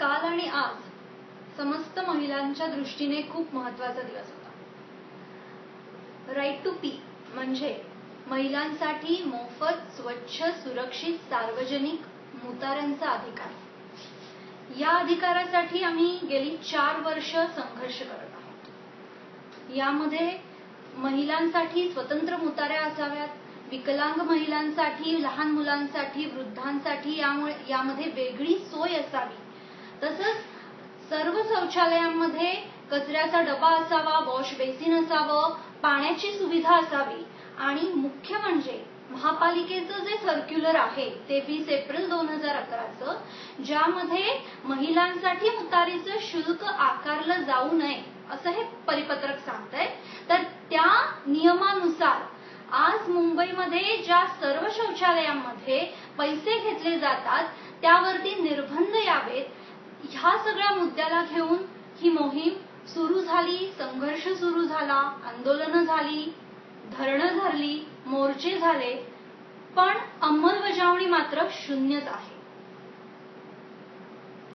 काल आणि आज समस्त महिलांच्या दृष्टीने खूप महत्त्वाचा दिवस होता. राईट टू पी म्हणजे महिलांसाठी मोफत, स्वच्छ, सुरक्षित सार्वजनिक मुताऱ्यांचा अधिकार. या अधिकारासाठी आम्ही गेली 4 वर्ष संघर्ष करत आहोत. यामध्ये महिलांसाठी स्वतंत्र मुताऱ्या असाव्यात, विकलांग महिलांसाठी, लहान मुलांसाठी, वृद्धांसाठी यामध्ये वेगळी सोय असावी. तसंच सर्व शौचालयांमध्ये कचऱ्याचा डबा असावा, वॉश बेसिन असावं, पाण्याची सुविधा असावी आणि मुख्य म्हणजे महापालिकेचं जे सर्क्युलर आहे 23 एप्रिल 2011चं, ज्यामध्ये महिलांसाठी मुतारीचं शुल्क आकारलं जाऊ नये असं हे परिपत्रक सांगतंय. तर त्या नियमानुसार आज मुंबईमध्ये ज्या सर्व शौचालयांमध्ये पैसे घेतले जातात त्यावरती निर्बंध यावेत, ह्या सगळ्या मुद्द्याला घेऊन ही मोहीम सुरू झाली, संघर्ष सुरू झाला, आंदोलनं झाली, धरणं धरली, मोर्चे झाले, पण अंमलबजावणी मात्र शून्यच आहे.